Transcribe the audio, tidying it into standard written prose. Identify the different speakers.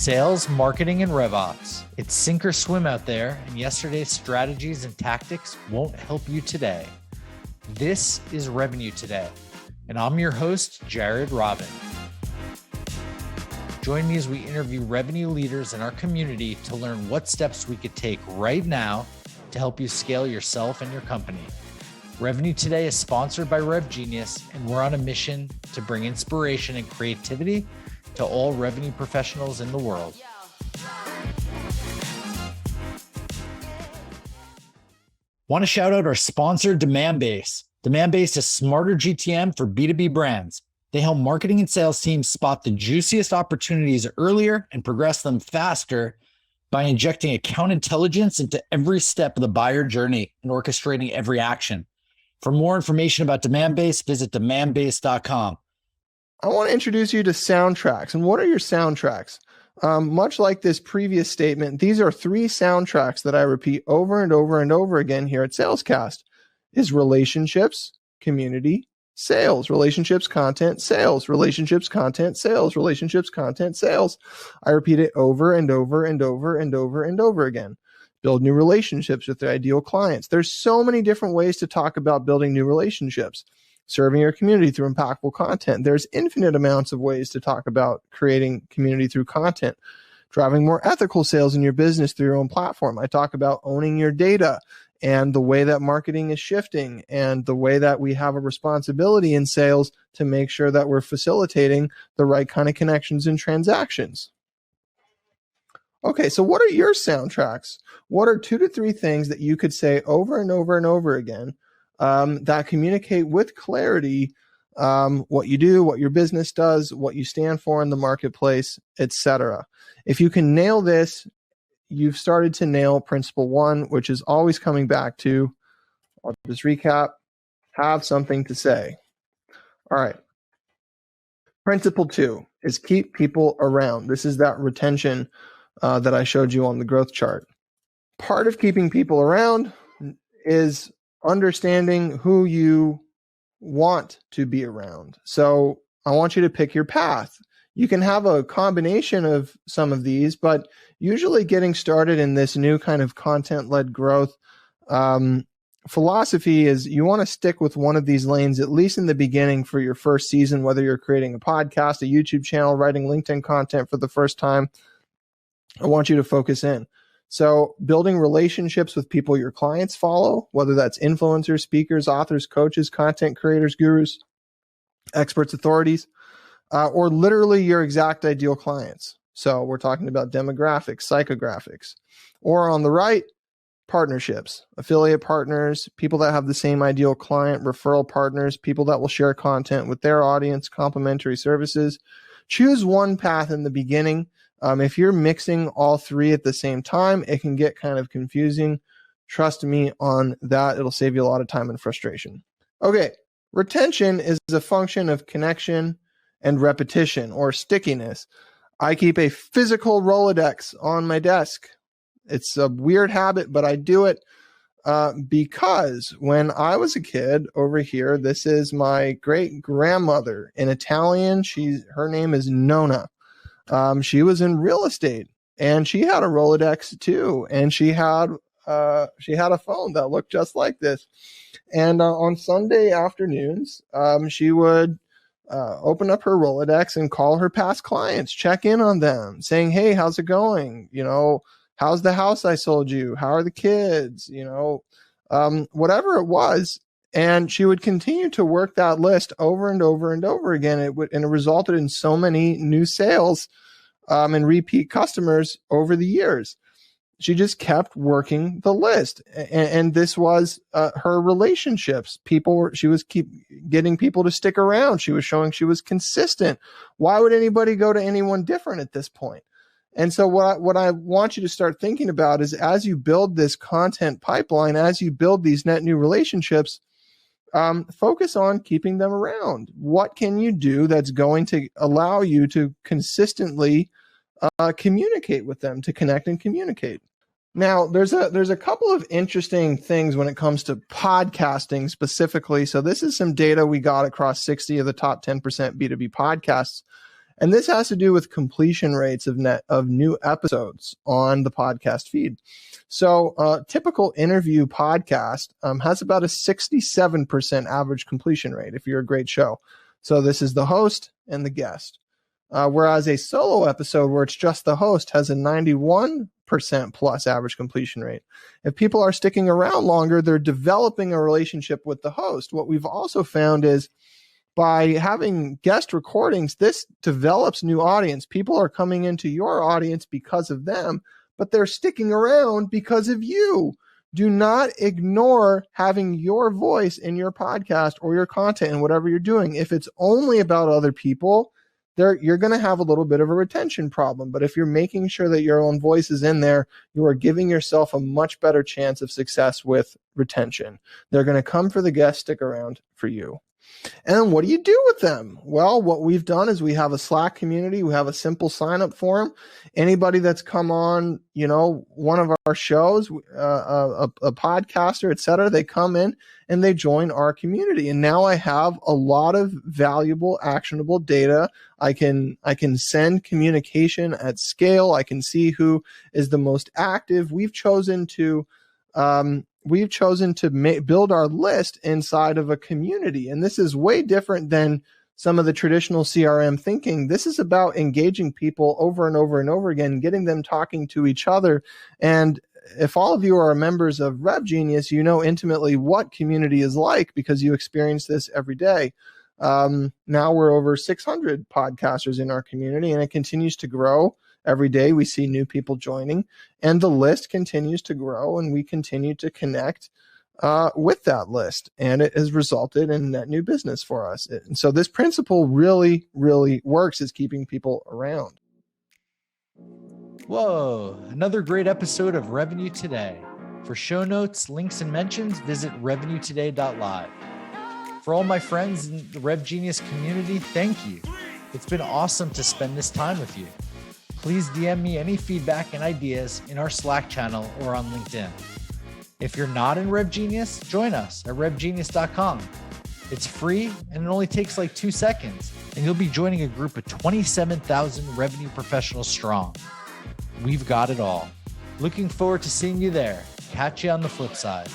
Speaker 1: Sales, marketing, and RevOps. It's sink or swim out there, and yesterday's strategies and tactics won't help you today. This is Revenue Today, and I'm your host, Jared Robin. Join me as we interview revenue leaders in our community to learn what steps we could take right now to help you scale yourself and your company. Revenue Today is sponsored by RevGenius, and we're on a mission to bring inspiration and creativity to all revenue professionals in the world. Want to shout out our sponsor, Demandbase. Demandbase is smarter GTM for B2B brands. They help marketing and sales teams spot the juiciest opportunities earlier and progress them faster by injecting account intelligence into every step of the buyer journey and orchestrating every action. For more information about Demandbase, visit demandbase.com.
Speaker 2: I want to introduce you to soundtracks. And what are your soundtracks? Much like this previous statement, these are 3 soundtracks that I repeat over and over and over again here at Salescast: is relationships, community, sales, relationships, content, sales, relationships, content, sales, relationships, content, sales. I repeat it over and over and over and over and over again. Build new relationships with their ideal clients. There's so many different ways to talk about building new relationships. Serving your community through impactful content. There's infinite amounts of ways to talk about creating community through content. Driving more ethical sales in your business through your own platform. I talk about owning your data and the way that marketing is shifting and the way that we have a responsibility in sales to make sure that we're facilitating the right kind of connections and transactions. Okay, so what are your soundtracks? What are 2 to 3 things that you could say over and over and over again that communicate with clarity what you do, what your business does, what you stand for in the marketplace, etc. If you can nail this, you've started to nail principle 1, which is always coming back to, I'll just recap, have something to say. All right. Principle 2 is keep people around. This is that retention that I showed you on the growth chart. Part of keeping people around is understanding who you want to be around. So I want you to pick your path. You can have a combination of some of these, but usually getting started in this new kind of content-led growth philosophy is you want to stick with one of these lanes, at least in the beginning for your first season, whether you're creating a podcast, a YouTube channel, writing LinkedIn content for the first time. I want you to focus in. So building relationships with people your clients follow, whether that's influencers, speakers, authors, coaches, content creators, gurus, experts, authorities, or literally your exact ideal clients. So we're talking about demographics, psychographics, or on the right, partnerships, affiliate partners, people that have the same ideal client, referral partners, people that will share content with their audience, complementary services. Choose one path in the beginning. If you're mixing all 3 at the same time, it can get kind of confusing. Trust me on that. It'll save you a lot of time and frustration. Okay, retention is a function of connection and repetition, or stickiness. I keep a physical Rolodex on my desk. It's a weird habit, but I do it because when I was a kid over here, this is my great grandmother in Italian. Her name is Nona. She was in real estate and she had a Rolodex too. And she had a phone that looked just like this. And on Sunday afternoons, she would open up her Rolodex and call her past clients, check in on them, saying, "Hey, how's it going? How's the house I sold you? How are the kids? Whatever it was." And she would continue to work that list over and over and over again. And it resulted in so many new sales and repeat customers over the years. She just kept working the list. And this was her relationships. She was keep getting people to stick around. She was showing she was consistent. Why would anybody go to anyone different at this point? And so what I want you to start thinking about is, as you build this content pipeline, as you build these net new relationships, focus on keeping them around. What can you do that's going to allow you to consistently communicate with them, to connect and communicate? Now, there's a couple of interesting things when it comes to podcasting specifically. So this is some data we got across 60 of the top 10% B2B podcasts. And this has to do with completion rates of new episodes on the podcast feed. So a typical interview podcast has about a 67% average completion rate if you're a great show. So this is the host and the guest. Whereas a solo episode where it's just the host has a 91% plus average completion rate. If people are sticking around longer, they're developing a relationship with the host. What we've also found is by having guest recordings, this develops new audience. People are coming into your audience because of them, but they're sticking around because of you. Do not ignore having your voice in your podcast or your content and whatever you're doing. If it's only about other people, you're going to have a little bit of a retention problem. But if you're making sure that your own voice is in there, you are giving yourself a much better chance of success with retention. They're going to come for the guest, stick around for you. And what do you do with them? Well, what we've done is we have a Slack community. We have a simple sign up form. Anybody that's come on, one of our shows, a podcaster, etc., they come in and they join our community. And now I have a lot of valuable, actionable data. I can send communication at scale. I can see who is the most active. We've chosen to build our list inside of a community. And this is way different than some of the traditional CRM thinking. This is about engaging people over and over and over again, getting them talking to each other. And if all of you are members of RevGenius, you know intimately what community is like because you experience this every day. Now we're over 600 podcasters in our community, and it continues to grow. Every day we see new people joining, and the list continues to grow, and we continue to connect with that list, and it has resulted in net new business for us. And so this principle really, really works, is keeping people around.
Speaker 1: Whoa, another great episode of Revenue Today. For show notes, links, and mentions, visit revenuetoday.live. For all my friends in the RevGenius community, thank you. It's been awesome to spend this time with you. Please DM me any feedback and ideas in our Slack channel or on LinkedIn. If you're not in RevGenius, join us at revgenius.com. It's free and it only takes like 2 seconds, and you'll be joining a group of 27,000 revenue professionals strong. We've got it all. Looking forward to seeing you there. Catch you on the flip side.